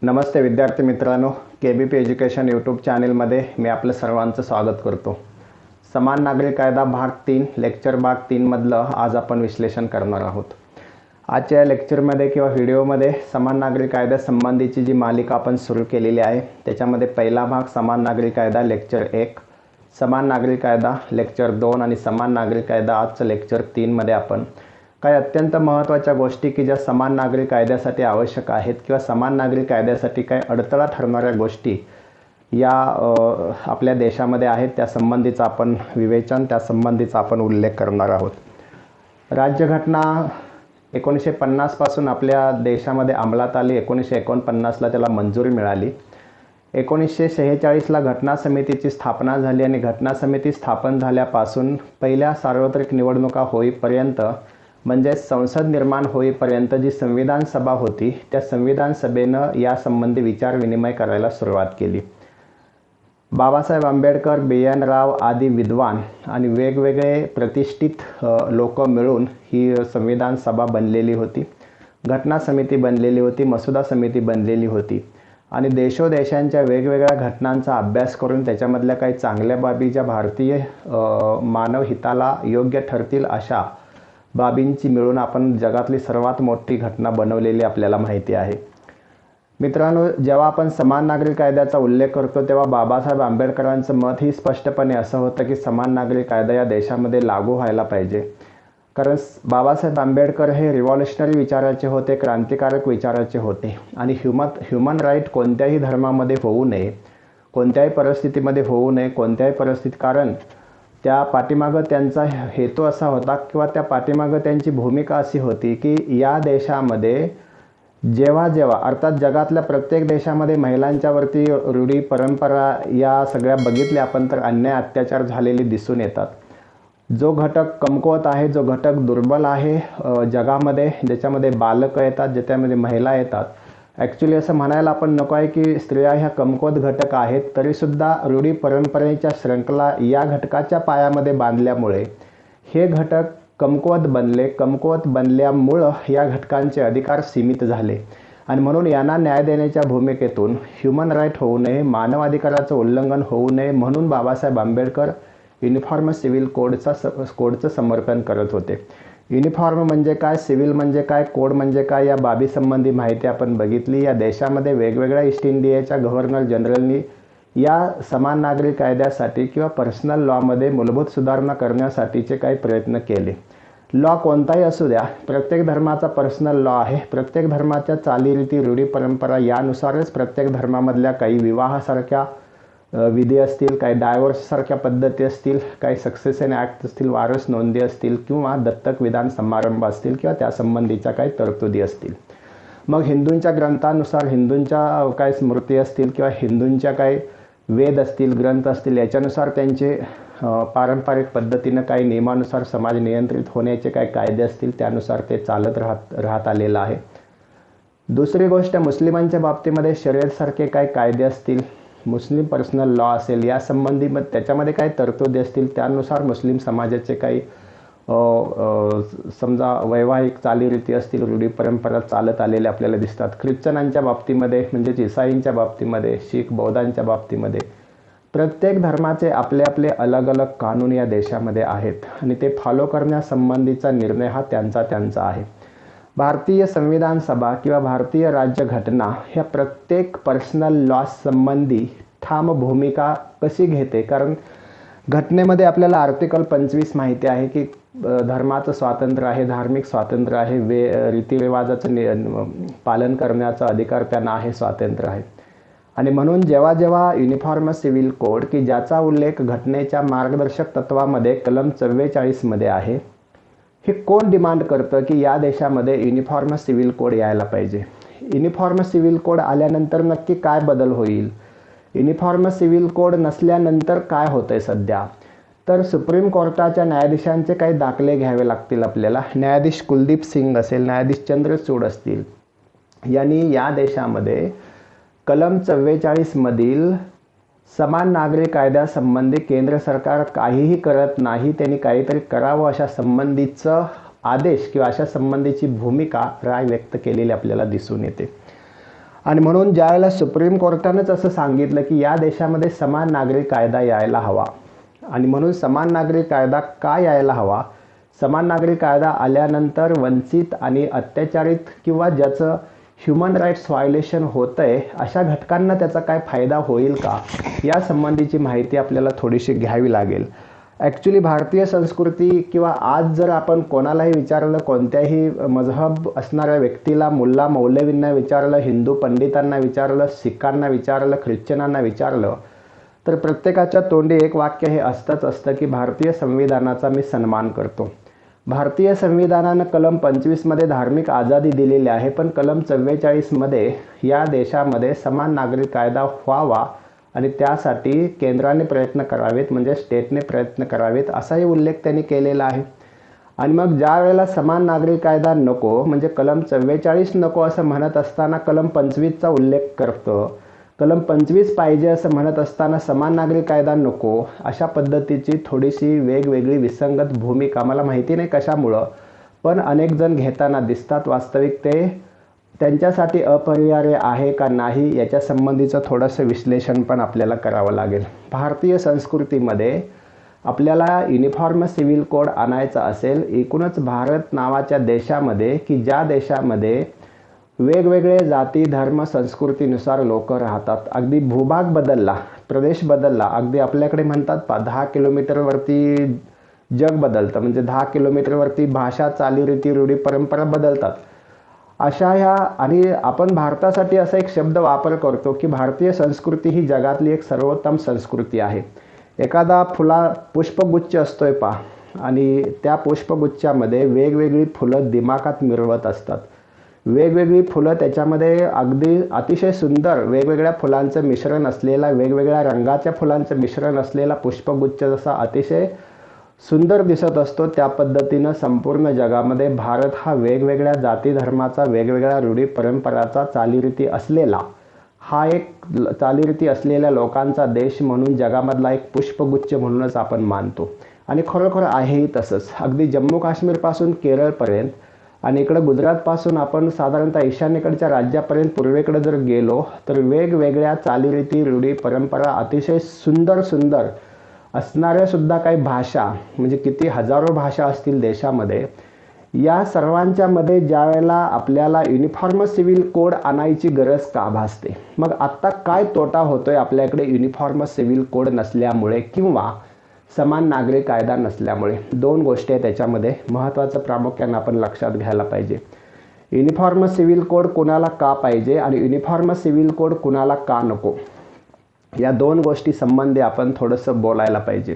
नमस्ते विद्यार्थी मित्रांनो, KBP education YouTube चॅनलमध्ये मी आपलं सर्वांचं स्वागत करतो। समान नागरिक कायदा भाग 3 लेक्चर भाग 3 मधलं आज आपण विश्लेषण करणार आहोत। आजच्या लेक्चरमध्ये किंवा व्हिडिओमध्ये समान नागरिक कायदा संबंधीची जी मालिका आपण सुरू केलेली आहे त्याच्यामध्ये पहिला भाग समान नागरिक कायदा लेक्चर 1, समान नागरिक कायदा लेक्चर 2 आणि समान नागरिक कायदा आजचं लेक्चर 3 मध्ये आपण काही अत्यंत महत्त्वाच्या गोष्टी की ज्या समान नागरिक कायद्यासाठी आवश्यक आहेत किंवा समान नागरिक कायद्यासाठी काही अडथळा ठरणाऱ्या गोष्टी या आपल्या देशामध्ये आहेत त्या संबंधीचा आपण विवेचन, त्या संबंधीचा आपण उल्लेख करणार आहोत। राज्यघटना 1950 पासून आपल्या देशामध्ये अंमलात आली। 1949 ला त्याला मंजुरी मिळाली। 1946 ला घटना समितीची स्थापना झाली आणि घटना समिती स्थापन झाल्यापासून पहिल्या सार्वत्रिक निवडणुका होईपर्यंत म्हणजे संसद निर्माण होईपर्यंत जी संविधान सभा होती त्या संविधान सभेनं या संबंधी विचार विनिमय करायला सुरुवात केली। बाबासाहेब आंबेडकर, BN राव आदी विद्वान आणि वेगवेगळे प्रतिष्ठित लोक मिळून ही संविधान सभा बनलेली होती, घटना समिती बनलेली होती, मसुदा समिती बनलेली होती आणि देशोदेशांच्या वेगवेगळ्या घटनांचा अभ्यास करून त्याच्यामधल्या काही चांगल्या बाबी ज्या भारतीय मानव हिताला योग्य ठरतील अशा बाबींची मिळून आपण जगातली सर्वात मोठी घटना बनवलेली आपल्याला माहिती आहे। मित्रांनो, जेव्हा आपण समान नागरिक कायद्याचा उल्लेख करतो तेव्हा बाबासाहेब आंबेडकरांचं मत ही स्पष्टपणे असं होतं की समान नागरिक कायदा या देशामध्ये लागू व्हायला पाहिजे। कारण बाबासाहेब आंबेडकर हे रिव्हॉल्युशनरी विचाराचे होते, क्रांतिकारक विचाराचे होते आणि ह्युमन राईट कोणत्याही धर्मामध्ये होऊ नये, कोणत्याही परिस्थितीमध्ये होऊ नये, कोणत्याही परिस्थितीत। कारण त्या पाठीमागं त्यांचा हेतू असा होता किंवा त्या पाठीमागं त्यांची भूमिका अशी होती की या देशामध्ये जेव्हा जेव्हा अर्थात जगातल्या प्रत्येक देशामध्ये महिलांच्यावरती रूढी परंपरा या सगळ्या बघितल्या आपण तर अन्याय अत्याचार झालेले दिसून येतात। जो घटक कमकुवत आहे, जो घटक दुर्बल आहे जगामध्ये, ज्याच्यामध्ये बालकं येतात, ज्याच्यामध्ये महिला येतात, ॲक्च्युली असं म्हणायला आपण नको आहे की स्त्रिया ह्या कमकुवत घटक आहेत, तरीसुद्धा रूढी परंपरेच्या श्रृंखला या घटकाच्या पायामध्ये बांधल्यामुळे हे घटक कमकुवत बनल्यामुळं या घटकांचे अधिकार सीमित झाले आणि म्हणून यांना न्याय देण्याच्या भूमिकेतून ह्युमन राईट होऊ नये, मानवाधिकाराचं उल्लंघन होऊ नये म्हणून बाबासाहेब आंबेडकर युनिफॉर्म सिव्हिल कोडचं समर्थन करत होते। युनिफॉर्म म्हणजे काय, सिव्हिल म्हणजे काय, कोड म्हणजे काय या बाबी संबंधी माहिती आपण बघितली। या देशामध्ये वेगवेगळ्या ईस्ट इंडियाच्या गव्हर्नर जनरलनी या समान नागरिक कायद्यासाठी किंवा पर्सनल लॉमध्ये मूलभूत सुधारणा करण्यासाठीचे काही प्रयत्न केले। लॉ कोणताही असू द्या, प्रत्येक धर्माचा पर्सनल लॉ आहे, प्रत्येक धर्माच्या चालीरीती रूढी परंपरा यानुसारच प्रत्येक धर्मामधल्या काही विवाहासारख्या विधी असतील, काही डायव्होर्ससारख्या पद्धती असतील, काही सक्सेशन ॲक्ट असतील, वारस नोंदी असतील किंवा दत्तक विधान समारंभ असतील किंवा त्या संबंधीच्या काही तरतुदी असतील। मग हिंदूंच्या ग्रंथानुसार हिंदूंच्या काही स्मृती असतील किंवा हिंदूंच्या काही वेद असतील, ग्रंथ असतील, याच्यानुसार त्यांचे पारंपरिक पद्धतीनं काही नियमानुसार समाज नियंत्रित होण्याचे काही कायदे असतील, त्यानुसार ते चालत राहत आलेलं आहे। दुसरी गोष्ट, मुस्लिमांच्या बाबतीमध्ये शरीयतसारखे काही कायदे असतील, मुस्लिम पर्सनल लॉ असेल, या संबंधी त्याच्यामध्ये काही तरतुदी असतील, त्यानुसार मुस्लिम समाजाचे काही समजा वैवाहिक चालीरीती असतील, रूढी परंपरा चालत आलेल्या आपल्याला दिसतात। ख्रिश्चनांच्या बाबतीमध्ये म्हणजेच ईसाईंच्या बाबतीमध्ये, शीख बौद्धांच्या बाबतीमध्ये प्रत्येक धर्माचे आपले आपले अलग अलग कानून या देशामध्ये आहेत आणि ते फॉलो करण्यासंबंधीचा निर्णय हा त्यांचा आहे। भारतीय संविधान सभा किंवा भारतीय राज्यघटना ह्या प्रत्येक पर्सनल लॉ संबंधी ठाम भूमिका कशी घेते, कारण घटनेमध्ये आपल्याला आर्टिकल 25 माहिती आहे की धर्माचं स्वातंत्र्य आहे, धार्मिक स्वातंत्र्य आहे, रीतिरिवाजाचं पालन करण्याचा अधिकार त्यांना आहे, स्वातंत्र्य आहे। आणि म्हणून जेव्हा जेव्हा युनिफॉर्म सिव्हिल कोड की ज्याचा उल्लेख घटनेच्या मार्गदर्शक तत्वामध्ये कलम 44 मध्ये आहे, हे कोण डिमांड करतं की या देशामध्ये युनिफॉर्म सिव्हिल कोड यायला पाहिजे। युनिफॉर्म सिव्हिल कोड आल्यानंतर नक्की काय बदल होईल, युनिफॉर्म सिव्हिल कोड नसल्यानंतर काय होतंय सध्या, तर सुप्रीम कोर्टाच्या न्यायाधीशांचे काही दाखले घ्यावे लागतील आपल्याला। न्यायाधीश कुलदीप सिंग असेल, न्यायाधीश चंद्रचूड असतील, यांनी या देशामध्ये कलम 44 मधील समान नागरिक कायद्यासंबंधी केंद्र सरकार काहीही करत नाही, त्यांनी काहीतरी करावं अशा संबंधीचं आदेश किंवा अशा संबंधीची भूमिका राय व्यक्त केलेली आपल्याला दिसून येते। आणि म्हणून ज्यावेळेला सुप्रीम कोर्टानंच असं सांगितलं की या देशामध्ये समान नागरिक कायदा यायला हवा, आणि म्हणून समान नागरिक कायदा का यायला हवा, समान नागरिक कायदा आल्यानंतर वंचित आणि अत्याचारित किंवा ज्याचं ह्युमन राईट्स व्हायोलेशन होतं आहे अशा घटकांना त्याचा काय फायदा होईल का, या संबंधीची माहिती आपल्याला थोडीशी घ्यावी लागेल. ॲक्च्युली भारतीय संस्कृती किंवा आज जर आपण कोणालाही विचारलं, कोणत्याही मजहब असणाऱ्या व्यक्तीला, मुल्ला मौलवींना विचारलं, हिंदू पंडितांना विचारलं, सिखांना विचारलं, ख्रिश्चनांना विचारलं, तर प्रत्येकाच्या तोंडी एक वाक्य हे असतं की भारतीय संविधानाचा मी सन्मान करतो. भारतीय संविधानानं कलम 25मध्ये धार्मिक आझादी दिलेली आहे, पण कलम 44मध्ये या देशामध्ये समान नागरिक कायदा व्हावा आणि त्यासाठी केंद्राने प्रयत्न करावेत, म्हणजे स्टेटने प्रयत्न करावेत असाही उल्लेख त्यांनी केलेला आहे. आणि मग ज्या वेळेला समान नागरिक कायदा नको, म्हणजे कलम 44 नको असं म्हणत असताना कलम 25चा उल्लेख करतं, कलम 25 पाहिजे असं म्हणत असताना समान नागरिक कायदा नको, अशा पद्धतीची थोडीशी वेगवेगळी विसंगत भूमिका मला माहिती नाही कशामुळं पण अनेक जण घेताना दिसतात. वास्तविक ते त्यांच्यासाठी अपरिहार्य आहे का नाही याच्या संबंधीचं थोडंसं विश्लेषण पण आपल्याला करावं लागेल. भारतीय संस्कृतीमध्ये आपल्याला युनिफॉर्म सिव्हिल कोड आणायचा असेल, एकूणच भारत नावाच्या देशामध्ये की ज्या देशामध्ये वेगवेगळे जाती धर्म संस्कृतीनुसार लोक राहतात, अगदी भूभाग बदलला, प्रदेश बदलला, अगदी आपल्याकडे म्हणतात 10 किलोमीटरवरती जग बदलतं, म्हणजे 10 किलोमीटरवरती भाषा चालीरीती रूढी परंपरा बदलतात. अशा ह्या, आणि आपण भारतासाठी असा एक शब्द वापर करतो की भारतीय संस्कृती ही जगातली एक सर्वोत्तम संस्कृती आहे. एखादा पुष्पगुच्छ असतोय आणि त्या पुष्पगुच्छामध्ये वेगवेगळी फुलं दिमाखात मिरवत असतात, वेगवेगळी फुलं त्याच्यामध्ये अगदी अतिशय सुंदर वेगवेगळ्या फुलांचं मिश्रण असलेला, वेगवेगळ्या रंगाच्या फुलांचं मिश्रण असलेला पुष्पगुच्छ जसा अतिशय सुंदर दिसत असतो, त्या पद्धतीनं संपूर्ण जगामध्ये भारत हा वेगवेगळ्या जाती धर्माचा, वेगवेगळ्या रूढी परंपराचा, चालीरीती असलेला, हा एक चालीरीती असलेल्या लोकांचा देश म्हणून जगामधला एक पुष्पगुच्छ म्हणूनच आपण मानतो. आणि खरोखर आहेही तसंच. अगदी जम्मू काश्मीरपासून केरळपर्यंत आणि इकडं गुजरातपासून आपण साधारणतः ईशान्येकडच्या राज्यापर्यंत पूर्वेकडे जर गेलो तर वेगवेगळ्या चालीरीती रूढी परंपरा, अतिशय सुंदर सुंदर असणाऱ्या सुद्धा काही भाषा, म्हणजे किती हजारो भाषा असतील देशामध्ये, या सर्वांच्या मध्ये ज्या वेळेला आपल्याला युनिफॉर्म सिव्हिल कोड आणायची गरज का भासते. मग आत्ता काय तोटा होतोय आपल्याकडे युनिफॉर्म सिव्हिल कोड नसल्यामुळे किंवा समान नागरिक कायदा नसल्यामुळे. दोन गोष्टी आहेत त्याच्यामध्ये महत्त्वाचं, प्रामुख्याने आपण लक्षात घ्यायला पाहिजे. युनिफॉर्म सिव्हिल कोड कुणाला का पाहिजे आणि युनिफॉर्म सिव्हिल कोड कुणाला का नको, या दोन गोष्टी संबंधी आपण थोडंसं बोलायला पाहिजे.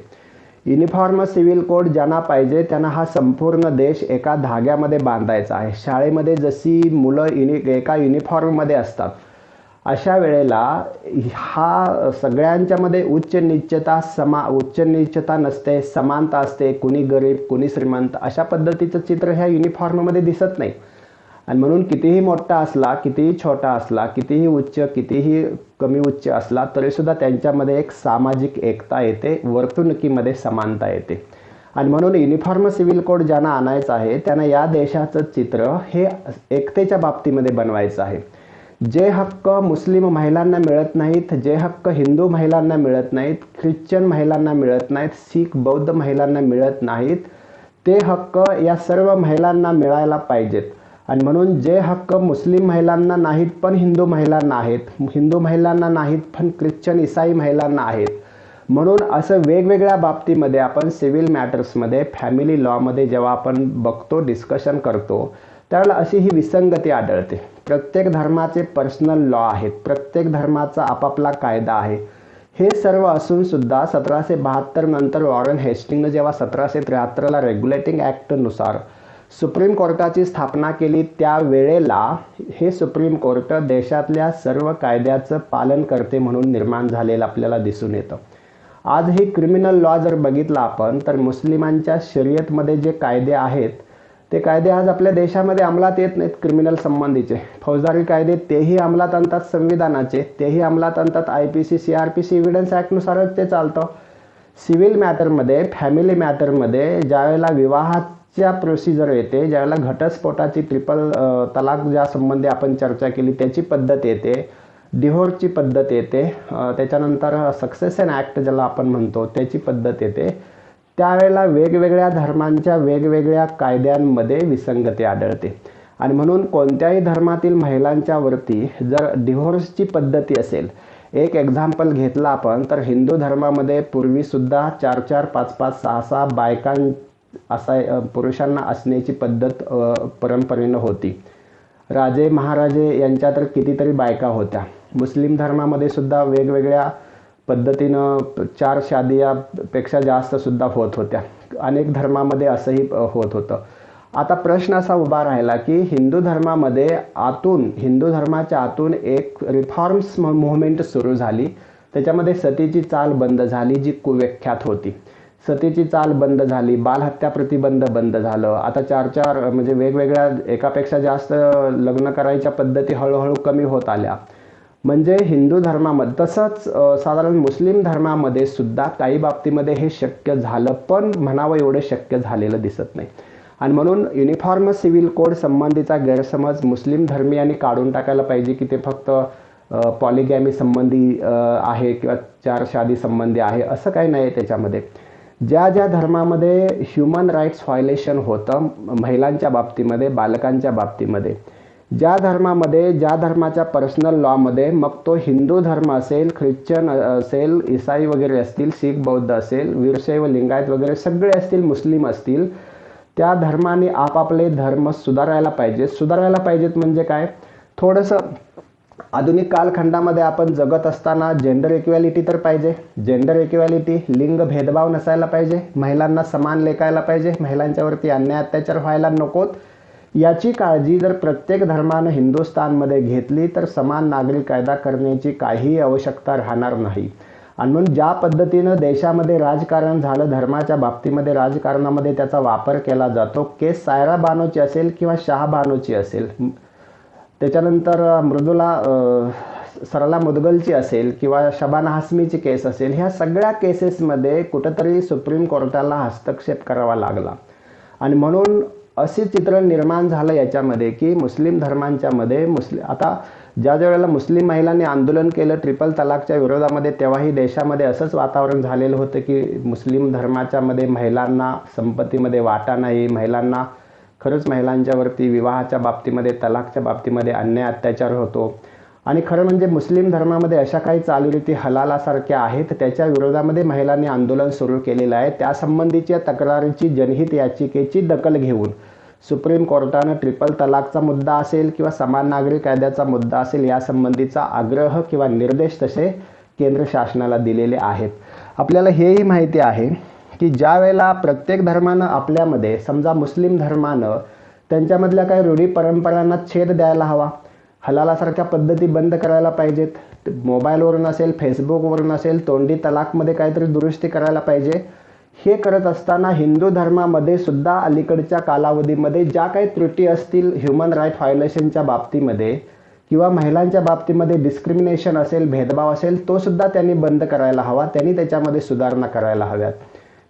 युनिफॉर्म सिव्हिल कोड ज्यांना पाहिजे त्यांना हा संपूर्ण देश एका धाग्यामध्ये बांधायचा आहे. शाळेमध्ये जशी मुलं एका युनिफॉर्ममध्ये असतात, अशा वेळेला हा सगळ्यांच्यामध्ये उच्च नीचता नसते, समानता असते, कुणी गरीब कुणी श्रीमंत अशा पद्धतीचं चित्र ह्या युनिफॉर्ममध्ये दिसत नाही. आणि म्हणून कितीही मोठा असला, कितीही छोटा असला, कितीही उच्च कितीही कमी उच्च असला तरीसुद्धा त्यांच्यामध्ये एक सामाजिक एकता येते, वर्तणुकीमध्ये समानता येते. आणि म्हणून युनिफॉर्म सिव्हिल कोड ज्यांना आणायचं आहे त्यांना या देशाचं चित्र हे एकतेच्या बाबतीमध्ये बनवायचं आहे. जे हक्क मुस्लिम महिलांना मिळत नाहीत, जे हक्क हिंदू महिलांना मिळत नाहीत, ख्रिश्चन महिलांना मिळत नाहीत, शीख बौद्ध महिलांना मिळत नाहीत, ते हक्क या सर्व महिलांना मिळायला पाहिजेत. आणि म्हणून जे हक्क मुस्लिम महिलांना नाहीत पण हिंदू महिलांना आहेत, हिंदू महिलांना नाहीत पण ख्रिश्चन ईसाई महिलांना आहेत, म्हणून असं वेगवेगळ्या बाबतीमध्ये आपण सिव्हिल मॅटर्समध्ये, फॅमिली लॉमध्ये जेव्हा आपण बघतो, डिस्कशन करतो, त्यावेळेला अशी ही विसंगती आढळते. प्रत्येक धर्माचे पर्सनल लॉ आहेत, प्रत्येक धर्माचा आपापला कायदा आहे. हे सर्व असून सुद्धा 1772 नंतर वॉरेन हेस्टिंगनं जेव्हा 1773ला रेग्युलेटिंग ॲक्टनुसार सुप्रीम कोर्टाची स्थापना केली, त्यावेळेला हे सुप्रीम कोर्ट देशातल्या सर्व कायद्याचं पालन करते म्हणून निर्माण झालेलं आपल्याला दिसून येतं. आज हे क्रिमिनल लॉ जर बघितला आपण तर मुस्लिमांच्या शरीयतमध्ये जे कायदे आहेत ते कायदे आज आपल्या देशामध्ये अंमलात येत नाहीत. क्रिमिनल संबंधीचे फौजदारी कायदे तेही अंमलात आणतात संविधानाचे, तेही अंमलात आणतात IPC CRPC एव्हिडन्स ॲक्टनुसारच ते चालतं. सिव्हिल मॅटरमध्ये, फॅमिली मॅटरमध्ये ज्यावेळेला विवाहात डिव्होर्सच्या प्रोसिजर येते, ज्यावेळेला घटस्फोटाची ट्रिपल तलाक ज्या संबंधी आपण चर्चा केली त्याची पद्धत येते, डिव्होर्सची पद्धत येते, त्याच्यानंतर सक्सेशन ॲक्ट ज्याला आपण म्हणतो त्याची पद्धत येते, त्यावेळेला वेगवेगळ्या धर्मांच्या वेगवेगळ्या कायद्यांमध्ये विसंगती आढळते. आणि म्हणून कोणत्याही धर्मातील महिलांच्या वरती जर डिव्होर्सची पद्धती असेल, एक एक्झाम्पल घेतला आपण तर हिंदू धर्मामध्ये पूर्वीसुद्धा 4-4, 5-5, 6-6 बायकां पुरुषांना असण्याची पद्धत परंपरेनं होती. राजे महाराजे यांच्या तर कितीतरी बायका होत्या. मुस्लिम धर्मामध्ये सुद्धा वेगवेगळ्या पद्धतीनं 4 शादियापेक्षा जास्त सुद्धा होत होत्या. अनेक धर्मामध्ये असंही होत होतं. आता प्रश्न असा उभा राहिला की हिंदू धर्माच्या आतून एक रिफॉर्म्स मूव्हमेंट सुरू झाली. त्याच्यामध्ये सतीची चाल बंद झाली, जी कुविख्यात होती. सतीची चाल बंद झाली, बालहत्या प्रतिबंध बंद झालं. आता 4-4 म्हणजे वेगवेगळ्या एकापेक्षा जास्त लग्न करायच्या पद्धती हळूहळू कमी होत आल्या. म्हणजे हिंदू धर्मामध्ये तसंच साधारण मुस्लिम धर्मामध्ये सुद्धा काही बाबतीमध्ये हे शक्य झालं, पण म्हणावं एवढं शक्य झालेलं दिसत नाही. आणि म्हणून युनिफॉर्म सिव्हिल कोड संबंधीचा गैरसमज मुस्लिम धर्मियांनी काढून टाकायला पाहिजे की ते फक्त पॉलिगॅमी संबंधी आहे किंवा 4 शादी संबंधी आहे, असं काही नाही. त्याच्यामध्ये ज्या ज्या धर्मामध्ये ह्युमन राईट्स व्हायलेशन होतं महिलांच्या बाबतीमध्ये, बालकांच्या बाबतीमध्ये, ज्या धर्माच्या पर्सनल लॉमध्ये, मग तो हिंदू धर्म असेल, ख्रिश्चन असेल, ईसाई वगैरे असतील, शीख बौद्ध असेल, वीरशैव लिंगायत वगैरे सगळे असतील, मुस्लिम असतील, त्या धर्माने आपापले धर्म सुधारायला पाहिजेत. म्हणजे काय, थोडंसं आधुनिक कालखंडामध्ये आपण जगत असताना जेंडर इक्वॅलिटी तर पाहिजे. जेंडर इक्वॅलिटी, लिंग भेदभाव नसायला पाहिजे, महिलांना समान लेखायला पाहिजे, महिलांच्यावरती अन्याय अत्याचार व्हायला नकोत. याची काळजी जर प्रत्येक धर्मानं हिंदुस्थानमध्ये घेतली तर समान नागरिक कायदा करण्याची काहीही आवश्यकता राहणार नाही. आणि म्हणून ज्या पद्धतीनं देशामध्ये राजकारण झालं, धर्माच्या बाबतीमध्ये राजकारणामध्ये त्याचा वापर केला जातो, केस सायरा बानोची असेल किंवा शाह बानोची असेल, त्याच्यानंतर सरला मुदगलची असेल किंवा शबाना हासमीची केस असेल, ह्या सगळ्या केसेसमध्ये कुठंतरी सुप्रीम कोर्टाला हस्तक्षेप करावा लागला. आणि म्हणून असे चित्र निर्माण झालं याच्यामध्ये की मुस्लिम धर्मांच्यामध्ये आता ज्या वेळेला मुस्लिम महिलांनी आंदोलन केलं ट्रिपल तलाकच्या विरोधामध्ये, तेव्हाही देशामध्ये असंच वातावरण झालेलं होतं की मुस्लिम धर्माच्यामध्ये महिलांना संपत्तीमध्ये वाटा नाही, महिलांच्यावरती विवाहाच्या बाबतीमध्ये, तलाकच्या बाबतीमध्ये अन्याय अत्याचार होतो. आणि खरं म्हणजे मुस्लिम धर्मामध्ये अशा काही चालीरीती हलालासारख्या आहेत, त्याच्या विरोधामध्ये महिलांनी आंदोलन सुरू केलेलं आहे. त्यासंबंधीच्या तक्रारीची जनहित याचिकेची दखल घेऊन सुप्रीम कोर्टानं ट्रिपल तलाकचा मुद्दा असेल किंवा समान नागरिक कायद्याचा मुद्दा असेल, यासंबंधीचा आग्रह किंवा निर्देश तसे केंद्र शासनाला दिलेले आहेत. आपल्याला हेही माहिती आहे की ज्या वेळेला प्रत्येक धर्मानं आपल्यामध्ये, समजा मुस्लिम धर्मानं त्यांच्यामधल्या काही रूढी परंपरांना छेद द्यायला हवा, हलालासारख्या पद्धती बंद करायला पाहिजेत, मोबाईलवरून असेल, फेसबुकवरून असेल, तोंडी तलाकमध्ये काहीतरी दुरुस्ती करायला पाहिजे. हे करत असताना हिंदू धर्मामध्ये सुद्धा अलीकडच्या कालावधीमध्ये ज्या काही त्रुटी असतील ह्युमन राईट व्हायोलेशनच्या बाबतीमध्ये किंवा महिलांच्या बाबतीमध्ये डिस्क्रिमिनेशन असेल, भेदभाव असेल, तो सुद्धा त्यांनी बंद करायला हवा, त्यांनी त्याच्यामध्ये सुधारणा करायला हव्यात.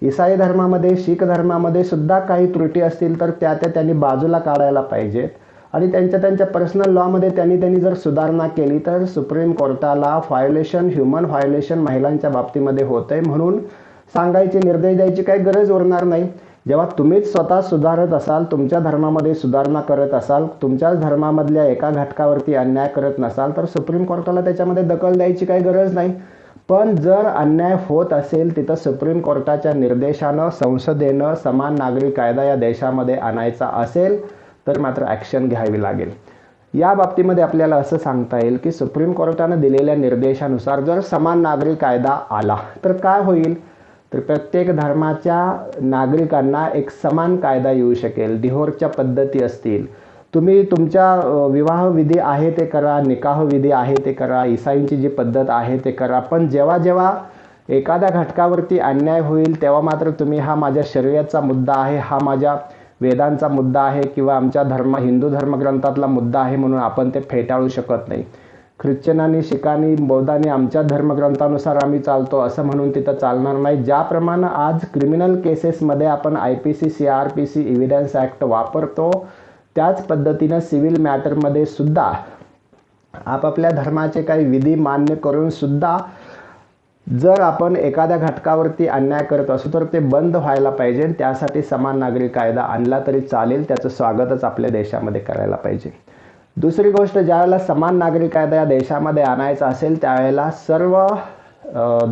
ईसाई धर्मामध्ये, शीख धर्मामध्ये सुद्धा काही त्रुटी असतील तर त्यांनी बाजूला काढायला पाहिजेत. आणि त्यांच्या पर्सनल लॉमध्ये त्यांनी जर सुधारणा केली तर सुप्रीम कोर्टाला ह्युमन व्हायोलेशन महिलांच्या बाबतीमध्ये होत आहे म्हणून सांगायचे, निर्देश द्यायची काही गरज उरणार नाही. जेव्हा तुम्हीच स्वतः सुधारत असाल, तुमच्या धर्मामध्ये सुधारणा करत असाल, तुमच्याच धर्मामधल्या एका घटकावरती अन्याय करत नसाल तर सुप्रीम कोर्टाला त्याच्यामध्ये दखल द्यायची काही गरज नाही. पण जर अन्याय होत असेल तिथं सुप्रीम कोर्टाच्या निर्देशानं संसदेनं समान नागरिक कायदा या देशामध्ये आणायचा असेल तर मात्र ॲक्शन घ्यावी लागेल. या बाबतीमध्ये आपल्याला असं सांगता येईल की सुप्रीम कोर्टानं दिलेल्या निर्देशानुसार जर समान नागरिक कायदा आला तर काय होईल, तर प्रत्येक धर्माच्या नागरिकांना एक समान कायदा येऊ शकेल. डिव्होर्सच्या पद्धती असतील, तुम्ही तुमच्या विवाह विधी आहे ते करा, निकाह विधी आहे ते करा, ईसाईंची जी पद्धत आहे ते करा, पण जेव्हा एखाद्या घटकावरती अन्याय होईल तेव्हा मात्र तुम्ही हा माझ्या शरीयतचा मुद्दा आहे, हा माझ्या वेदांचा मुद्दा आहे किंवा आमच्या हिंदू धर्मग्रंथातला मुद्दा आहे म्हणून आपण ते फेटाळू शकत नाही. ख्रिश्चनांनी, शिखांनी, बौद्धांनी आमच्या धर्मग्रंथानुसार आम्ही चालतो असं म्हणून तिथं चालणार नाही. ज्याप्रमाणे आज क्रिमिनल केसेसमध्ये आपण IPC, CRPC, एव्हिडन्स ॲक्ट वापरतो, त्याच पद्धतीनं सिव्हिल मॅटरमध्ये सुद्धा आपापल्या धर्माचे काही विधी मान्य करून सुद्धा जर आपण एखाद्या घटकावरती अन्याय करत असू तर ते बंद व्हायला पाहिजे. त्यासाठी समान नागरी कायदा आणला तरी चालेल, त्याचं स्वागतच आपल्या देशामध्ये करायला पाहिजे. दुसरी गोष्ट, ज्यावेळेला समान नागरी कायदा या देशामध्ये आणायचा असेल त्यावेळेला सर्व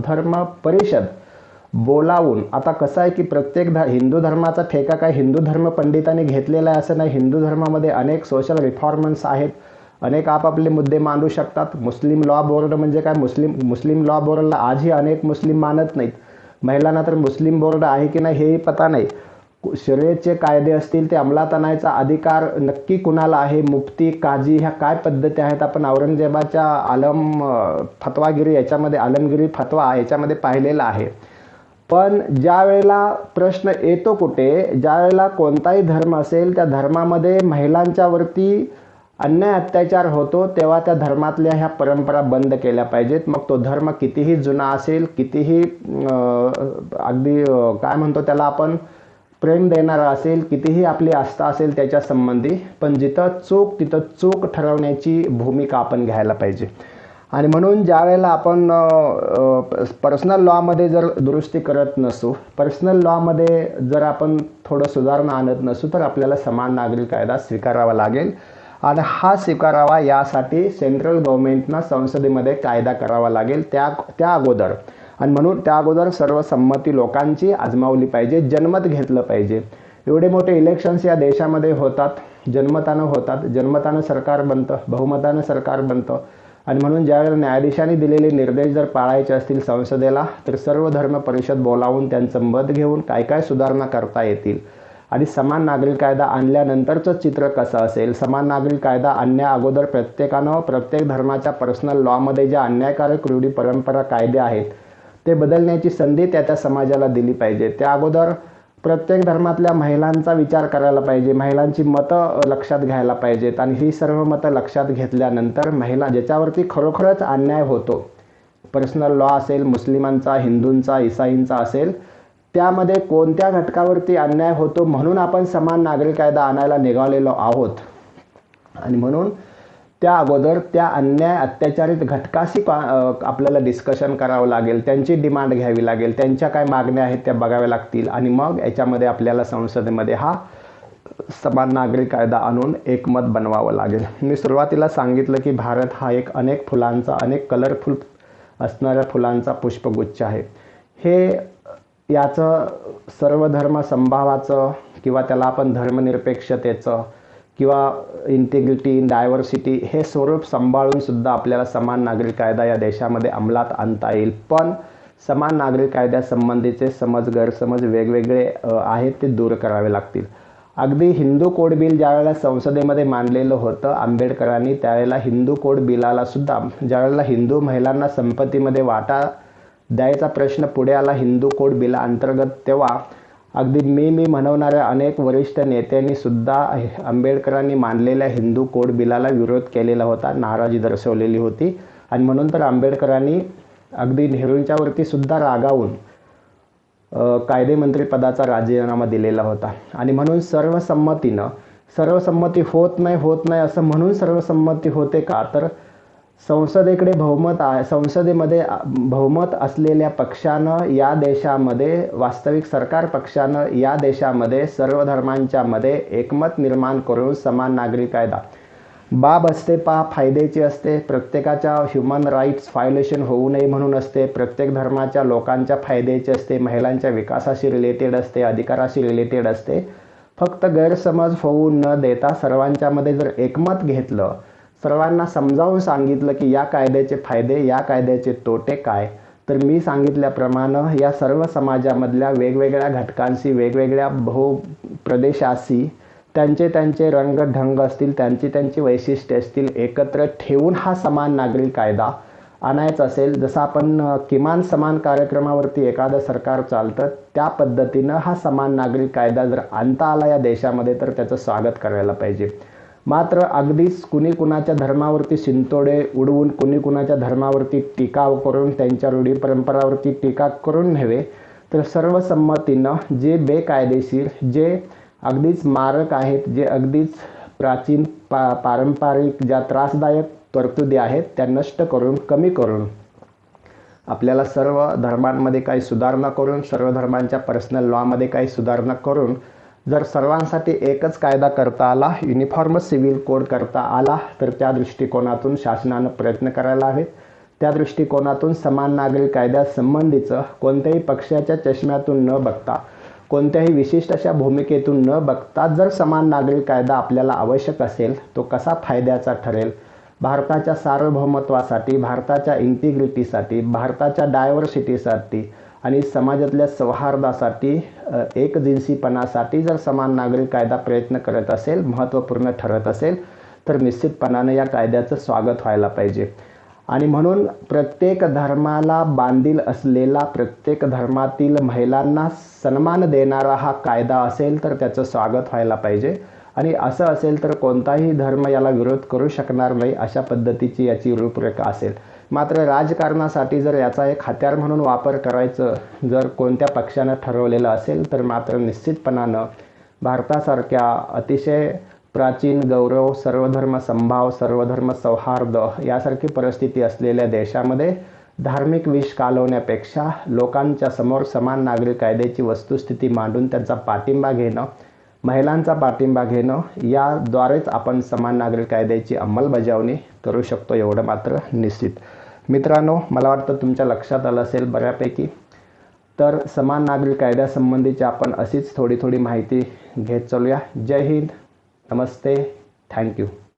धर्म परिषद बोलावून, आता कसं आहे की प्रत्येक हिंदू धर्माचा ठेका काय हिंदू धर्म पंडितांनी घेतलेला आहे असं नाही. हिंदू धर्मामध्ये अनेक सोशल रिफॉर्मर्स आहेत, अनेक आपापले मुद्दे मांडू शकतात. मुस्लिम लॉ बोर्ड म्हणजे काय, मुस्लिम लॉ बोर्डला आजही अनेक मुस्लिम मानत नाहीत. महिलांना तर मुस्लिम बोर्ड आहे की नाही हेही पता नाही. शरीयतचे कायदे असतील ते अंमलात आणायचा अधिकार नक्की कुणाला आहे, मुफ्ती, काजी ह्या काय पद्धती आहेत आपण औरंगजेबाच्या आलमगिरी फतवा याच्यामध्ये पाहिलेला आहे. पण ज्या वेळेला प्रश्न येतो कुठे, ज्या वेळेला कोणताही धर्म असेल त्या धर्मामध्ये महिलांच्यावरती अन्याय अत्याचार होतो तेव्हा त्या धर्मातल्या ह्या परंपरा बंद केल्या पाहिजेत. मग तो धर्म कितीही जुना असेल, कितीही अगदी काय म्हणतो त्याला आपण प्रेम देणारा असेल, कितीही आपली आस्था असेल त्याच्या संबंधी, पण जिथं चूक तिथं चूक ठरवण्याची भूमिका आपण घ्यायला पाहिजे. आणि म्हणून ज्या वेळेला आपण पर्सनल लॉमध्ये जर दुरुस्ती करत नसू, पर्सनल लॉमध्ये जर आपण थोडं सुधारणा आणत नसू तर आपल्याला समान नागरी कायदा स्वीकारावा लागेल. आणि हा स्वीकारावा यासाठी सेंट्रल गव्हर्नमेंटनं संसदेमध्ये कायदा करावा लागेल त्या अगोदर. आणि म्हणून त्या अगोदर सर्व संमती लोकांची आजमावली पाहिजे, जनमत घेतलं पाहिजे. एवढे मोठे इलेक्शन्स या देशामध्ये होतात, जन्मतानं होतात, जन्मतानं सरकार बनतं, बहुमतानं सरकार बनतं. आणि म्हणून ज्यावेळेला न्यायाधीशांनी दिलेले निर्देश जर पाळायचे असतील संसदेला तर सर्व धर्म परिषद बोलावून त्यांचं मत घेऊन काय काय सुधारणा करता येतील. आणि समान नागरी कायदा आणल्यानंतरचं चित्र कसं असेल, समान नागरी कायदा आणण्या अगोदर प्रत्येकानं प्रत्येक धर्माच्या पर्सनल लॉमध्ये ज्या अन्यायकारक रूढी परंपरा कायदे आहेत ते बदलण्याची संधी त्या समाजाला दिली पाहिजे. त्या अगोदर प्रत्येक धर्मातल्या महिलांचा विचार करायला पाहिजे, महिलांची मतं लक्षात घ्यायला पाहिजेत. आणि ही सर्व मतं लक्षात घेतल्यानंतर महिला ज्याच्यावरती खरोखरच अन्याय होतो, पर्सनल लॉ असेल, मुस्लिमांचा, हिंदूंचा, इसाईंचा असेल, त्यामध्ये कोणत्या घटकावरती अन्याय होतो म्हणून आपण समान नागरी कायदा आणायला निघालेलो आहोत. आणि म्हणून त्या अगोदर त्या अन्याय अत्याचारित घटकाशी आपल्याला डिस्कशन करावं लागेल, त्यांची डिमांड घ्यावी लागेल, त्यांच्या काय मागण्या आहेत त्या बघाव्या लागतील. आणि मग याच्यामध्ये आपल्याला संसदेमध्ये हा समान नागरी कायदा आणून एकमत बनवावं लागेल. मी सुरुवातीला सांगितलं की भारत हा एक अनेक फुलांचा, अनेक कलरफुल असणाऱ्या फुलांचा पुष्पगुच्छ आहे. हे याचं सर्व धर्म समभावाचं किंवा त्याला आपण धर्मनिरपेक्षतेचं किंवा इंटिग्रिटी, डायव्हर्सिटी हे स्वरूप सांभाळून सुद्धा आपल्याला समान नागरी कायदा या देशामध्ये अंमलात आणता येईल. पण समान नागरी कायद्यासंबंधीचे गैरसमज वेगवेगळे आहेत ते दूर करावे लागतील. अगदी हिंदू कोड बिल ज्यावेळेला संसदेमध्ये मांडलेलं होतं आंबेडकरांनी, त्यावेळेला हिंदू कोड बिलाला सुद्धा ज्यावेळेला हिंदू महिलांना संपत्तीमध्ये वाटा द्यायचा प्रश्न पुढे आला हिंदू कोड बिला अंतर्गत, तेव्हा अगदी मी म्हणवणाऱ्या अनेक वरिष्ठ नेत्यांनी सुद्धा आंबेडकरांनी मांडलेल्या हिंदू कोड बिलाला विरोध केलेला होता, नाराजी दर्शवलेली होती. आणि म्हणून तर आंबेडकरांनी अगदी नेहरूंच्यावरती सुद्धा रागावून कायदेमंत्री पदाचा राजीनामा दिलेला होता. आणि म्हणून सर्वसंमती होत नाही असं म्हणून सर्वसंमती होते का, तर संसदेकडे बहुमत आहे, संसदेमध्ये बहुमत असलेल्या पक्षानं या देशामध्ये, वास्तविक सरकार पक्षानं या देशामध्ये सर्व धर्मांच्या मध्ये एकमत निर्माण करून समान नागरी कायदा बाब असते फायद्याची असते, प्रत्येकाच्या ह्युमन राईट्स व्हायोलेशन होऊ नये म्हणून असते, प्रत्येक धर्माच्या लोकांच्या फायद्याची असते, महिलांच्या विकासाशी रिलेटेड असते, अधिकाराशी रिलेटेड असते. फक्त गैरसमज होऊ न देता सर्वांच्यामध्ये जर एकमत घेतलं, सर्वांना समजावून सांगितलं की या कायद्याचे फायदे, या कायद्याचे तोटे काय, तर मी सांगितल्याप्रमाणे या सर्व समाजामधल्या वेगवेगळ्या घटकांशी, वेगवेगळ्या प्रदेशाशी त्यांचे रंग ढंग असतील, त्यांची वैशिष्ट्ये असतील, एकत्र ठेवून हा समान नागरी कायदा आणायचा असेल, जसं आपण किमान समान कार्यक्रमावरती एखादं सरकार चालतं त्या पद्धतीनं हा समान नागरी कायदा जर आणता आला या देशामध्ये तर त्याचं स्वागत करायला पाहिजे. मात्र अगदीच कुणी कुणाच्या धर्मावरती शिंतोडे उडवून, कुणी कुणाच्या धर्मावरती टीका करून, त्यांच्या रूढी परंपरावरती टीका करून नव्हे, तर सर्वसंमतीनं जे बेकायदेशीर, जे अगदीच मारक आहेत, जे अगदीच प्राचीन पारंपरिक ज्या त्रासदायक तरतुदी आहेत त्या नष्ट करून, कमी करून, आपल्याला सर्व धर्मांमध्ये काही सुधारणा करून, सर्व धर्मांच्या पर्सनल लॉमध्ये काही सुधारणा करून जर सर्वांसाठी एकच कायदा करता आला, युनिफॉर्म सिव्हिल कोड करता आला, तर त्या दृष्टिकोनातून शासनानं प्रयत्न करायला हवेत. त्या दृष्टिकोनातून समान नागरिक कायद्यासंबंधीचं कोणत्याही पक्षाच्या चष्म्यातून न बघता, कोणत्याही विशिष्ट अशा भूमिकेतून न बघता, जर समान नागरिक कायदा आपल्याला आवश्यक असेल, तो कसा फायद्याचा ठरेल, भारताच्या सार्वभौमत्वासाठी, भारताच्या इंटिग्रिटीसाठी, भारताच्या डायव्हर्सिटीसाठी आणि समाजातल्या सौहार्दासाठी, एकजिन्सीपणासाठी जर समान नागरिक कायदा प्रयत्न करत असेल, महत्त्वपूर्ण ठरत असेल, तर निश्चितपणाने या कायद्याचं स्वागत व्हायला पाहिजे. आणि म्हणून प्रत्येक धर्माला बांधील असलेला, प्रत्येक धर्मातील महिलांना सन्मान देणारा हा कायदा असेल तर त्याचं स्वागत व्हायला पाहिजे. आणि असं असेल तर कोणताही धर्म याला विरोध करू शकणार नाही, अशा पद्धतीची याची रूपरेखा असेल. मात्र राजकारणासाठी जर याचा एक हत्यार म्हणून वापर करायचं जर कोणत्या पक्षानं ठरवलेलं असेल, तर मात्र निश्चितपणानं भारतासारख्या अतिशय प्राचीन गौरव, सर्वधर्म समभाव, सर्वधर्म सौहार्द यासारखी परिस्थिती असलेल्या देशामध्ये धार्मिक विष कालवण्यापेक्षा लोकांच्या समोर समान नागरिक कायद्याची वस्तुस्थिती मांडून त्यांचा पाठिंबा घेणं, महिलांचा पाठिंबा घेणं, याद्वारेच आपण समान नागरिक कायद्याची अंमलबजावणी करू शकतो, एवढं मात्र निश्चित. मित्रांनो, मला वाटतं तुमच्या लक्षात आलं असेल बऱ्यापैकी. तर समान नागरिक कायद्यासंबंधीची आपण अशीच थोडी माहिती घेत चालूया. जय हिंद, नमस्ते, थँक्यू.